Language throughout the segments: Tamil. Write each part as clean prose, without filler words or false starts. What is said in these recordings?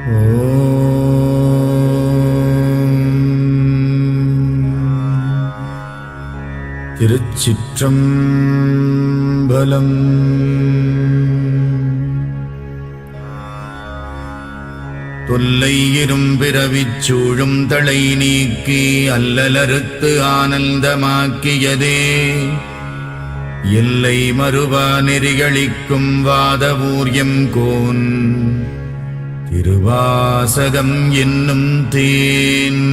திருச்சிற்றம்பலம். தொல்லை இரும்பிறவிச் சூழும் தளை நீக்கி அல்லலறுத்து ஆனந்தமாக்கியதே எல்லை மறுவா நெறிகளிக்கும் வாதவூர்யம் கோன் திருவாசகம் என்னும் தேன்.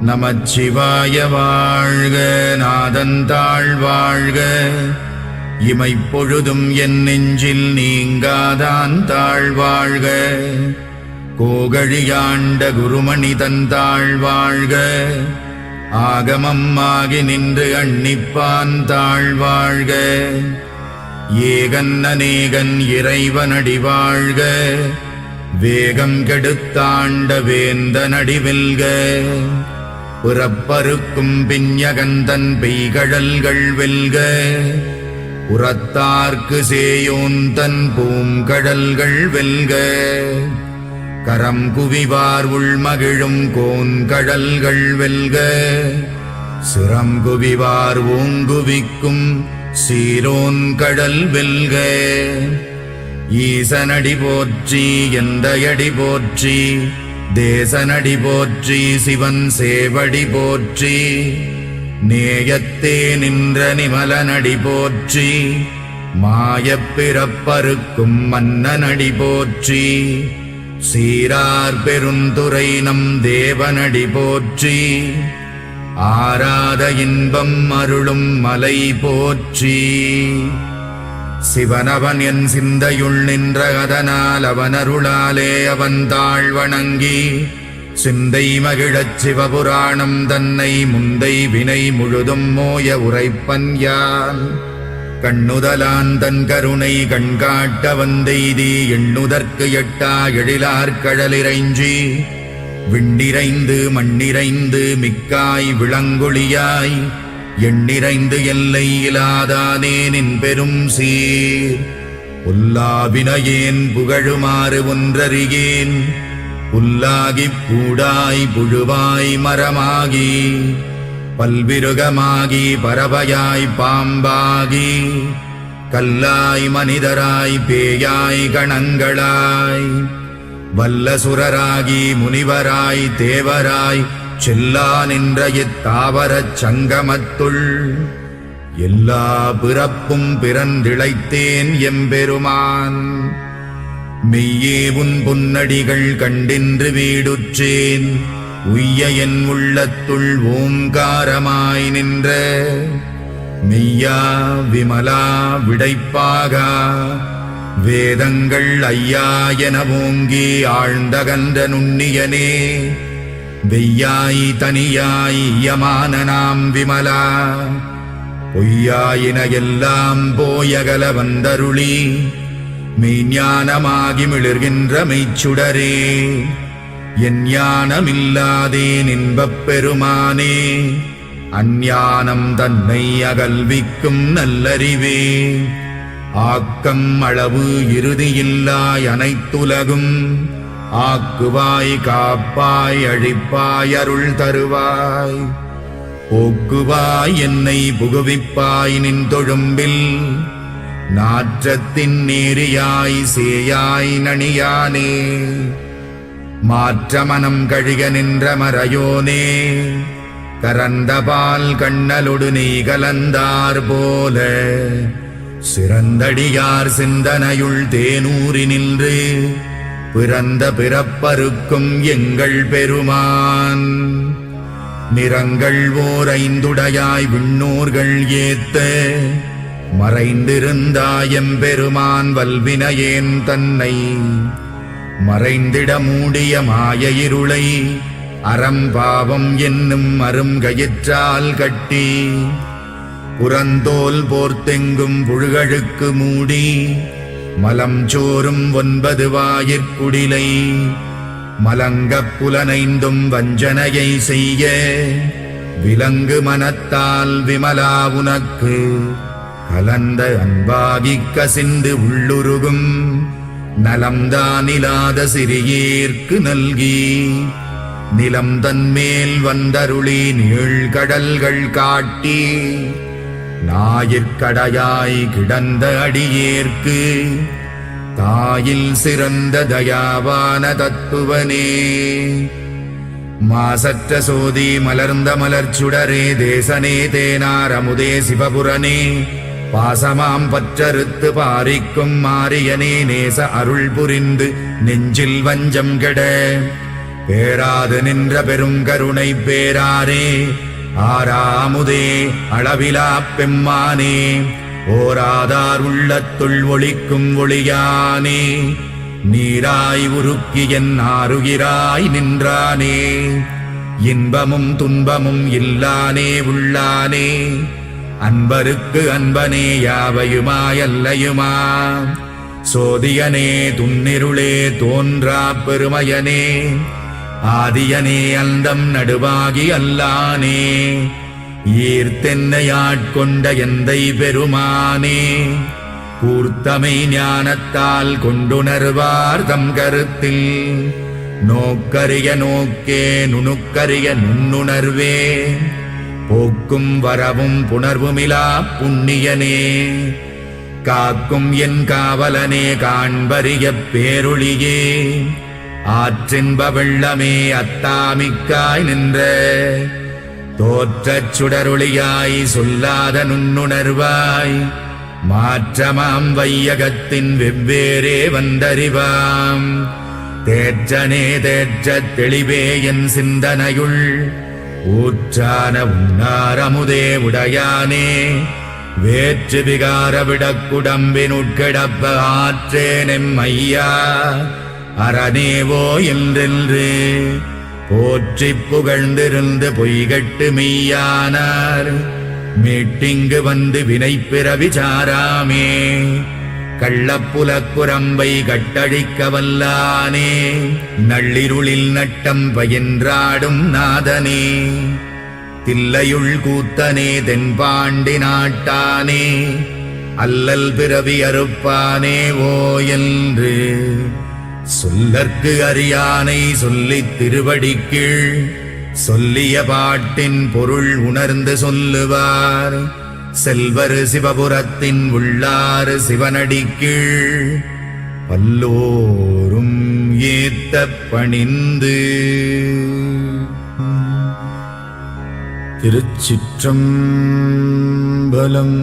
நமச்சிவாய வாழ்க, நாதந்தாள் வாழ்க, இமைப்பொழுதும் என் நெஞ்சில் நீங்காதான் தாழ்வாழ்க. கோகழியாண்ட குருமணி தந்தாள் வாழ்க, ஆகமம் ஆகி நின்று அன்னிப்பான் தாழ்வாழ்க. ஏகன் அநேகன் இறைவனடி வாழ்க, வேகம் கெடுத்தாண்ட வேந்தனடி வெல்க. புறப்பருக்கும் பிஞகந்தன் பெய்கழல்கள் வெல்க, புறத்தார்க்கு சேயோன் தன் பூங்கடல்கள் வெல்க. கரம் குவிவார் உள்மகிழும் கோன்கடல்கள் வெல்க, சிரம் குவிவார் ஓங்குவிக்கும் சீரோன் கடல் வெல்க. ஈசனடி போற்றி எந்தையடி போற்றி, தேசனடி போற்றி சிவன் சேவடி போற்றி. நேயத்தே நின்ற நிமலனடி போற்றி, மாயப் பிறப்பருக்கும் மன்னனடி போற்றி. சீரார் பெருந்துரை நம் தேவனடி போற்றி, ஆராத இன்பம் அருளும் மலை போற்றி. சிவனவன் என் சிந்தையுள் நின்ற அதனால் அவனருளாலே அவன் தாழ் வணங்கி, சிந்தை மகிழச் சிவபுராணம் தன்னை முந்தை வினை முழுதும் மோய உரைப்பன் யான். கண்ணுதலான் தன் கருணை கண்காட்ட வந்தெய்தி, எண்ணுதற்கு எட்டா எழிலார்கழலிறைஞ்சி. விண்ணிறைந்து மண்ணிறைந்து மிக்காய் விளங்கொழியாய், எண்ணிறைந்து எல்லை இலாதானே நின் பெரும் சீர். புல்லாவினையேன் புகழுமாறு ஒன்றறியேன், புல்லாகிப் பூடாய் புழுவாய் மரமாகி, பல்விருகமாகி பறவையாய் பாம்பாகி, கல்லாய் மனிதராய் பேயாய் கணங்களாய், வல்லசுரராகி முனிவராய் தேவராய் செல்லா நின்ற இத்தாவரச் சங்கமத்துள். எல்லா பிறப்பும் பிறந்திழைத்தேன் எம்பெருமான், மெய்யே உன் பொன்னடிகள் கண்டின்று வீடுற்றேன். உய்ய என் உள்ளத்துள் ஓங்காரமாய் நின்ற மெய்யா விமலா விடைப்பாகா, வேதங்கள் ஐயா என ஓங்கி ஆழ்ந்தகன்ற நுண்ணியனே. வெய்யாய் தனியாய் யமான நாம் விமலா, பொய்யாயின எல்லாம் போயகல வந்தருளி. மெய்ஞானமாகி மிளிர்கின்ற மெய்ச்சுடரே, என் ஞானமில்லாதேன் இன்பப் பெருமானே. அஞ்ஞானம் தன்னை அகல்விக்கும் நல்லறிவே, ஆக்கம் அளவு இறுதியில்லாய் அனைத்துலகும். ஆக்குவாய் காப்பாய் அழிப்பாய் அருள் தருவாய், போக்குவாய் என்னை புகுவிப்பாய் நின் தொழும்பில். நாற்றத்தின் நேரியாய் சேயாய் நணியானே, மாற்றமனம் கழிக நின்ற மறையோனே. கரந்தபால் கண்ணலொடு நீ கலந்தார் போல, சிறந்தடியார் சிந்தனையுள் தேனூறி நின்று. பிறந்த பிறப்பருக்கும் எங்கள் பெருமான், நிறங்கள் ஓர் ஐந்துடையாய் விண்ணோர்கள் ஏத்த. மறைந்திருந்தாயம் பெருமான் வல்வினையேன் தன்னை, மறைந்திட மூடிய மாய இருளை அறம்பாவம் என்னும் அருங்கயிற்றால் கட்டி. புறந்தோல் போர்த்தெங்கும் புழுகழுக்கு மூடி, மலம் சோறும் 9 வாயிற்குடிலை. மலங்கப் புலனைந்தும் வஞ்சனையை செய்ய, விலங்கு மனத்தால் விமலா உனக்கு கலந்த அன்பாகிக் கசிந்து உள்ளுருகும். நலம்தானிலாத சிறியேற்கு நல்கி நிலம் தன்மேல் வந்தருளி நீழ்கடல்கள் காட்டி ஞாயிற்கடையாய் கிடந்த அடியேற்கு தாயில் சிறந்த தயாவான தத்துவனே. மாசற்ற சோதி மலர்ந்த மலர்ச்சுடரே தேசனே தேனார் அமுதே சிவபுரனே பாசமாம் பற்றறுத்து பாரிக்கும் மாரியனே நேச அருள் புரிந்து நெஞ்சில் வஞ்சம் கெட பேராது நின்ற பெருங்கருணை பேராரே ஆராமுதே அளவிலா பெம்மானே ஓராதார் உள்ளத்துள் ஒளிக்கும் ஒளியானே நீராய் உருக்கி என் ஆருகிறாய் நின்றானே இன்பமும் துன்பமும் இல்லானே உள்ளானே அன்பருக்கு அன்பனே யாவையுமாயல்லையுமா சோதியனே துன்னிருளே தோன்றா பெருமையனே ஆதியனே அந்தம் நடுவாகி அல்லானே ஈர்த்தென்னையாட்கொண்ட எந்தை பெருமானே கூர்த்தமை ஞானத்தால் கொண்டுணர்வார் தம் கருத்தில் நோக்கரிய நோக்கே நுணுக்கரிய நுண்ணுணர்வே போக்கும் வரவும் புணர்வுமிலா புண்ணியனே காக்கும் என் காவலனே காண்பரிய பேரொளியே ஆற்றின்ப வெள்ளமே அத்தாமிக்காய் நின்ற தோற்றச் சுடரொளியாய் சொல்லாத நுண்ணுணர்வாய் மாற்றமாம் வையகத்தின் வெவ்வேறே வந்தறிவாம் தேற்றனே தேற்றத் தெளிவே என் சிந்தனையுள் ஊற்றான உன்னாரமுதே உடையானே வேற்று விகார விடக்குடம்பினுட்கிடப்ப ஆற்றேனெம் ஐயா அரணேவோ என்றென்று போற்றிப் புகழ்ந்திருந்து பொய்கட்டு மெய்யானார் மீட்டிங்கு வந்து வினை பிறவி சாராமே கள்ளப்புலக்குரம்பை கட்டழிக்க வல்லானே நள்ளிருளில் நட்டம் பயின்றாடும் நாதனே தில்லையுள் கூத்தனே தென்பாண்டி நாட்டானே அல்லல் பிறவி அறுப்பானே ஓ என்று சொல்லற்கு அறியானை சொல்லித் திருவடிக்கீழ் சொல்லிய பாட்டின் பொருள் உணர்ந்து சொல்லுவார் செல்வர் சிவபுரத்தின் உள்ளாறு சிவனடிக்கீழ் பல்லோரும் ஏத்த பணிந்து. திருச்சிற்றம்பலம்.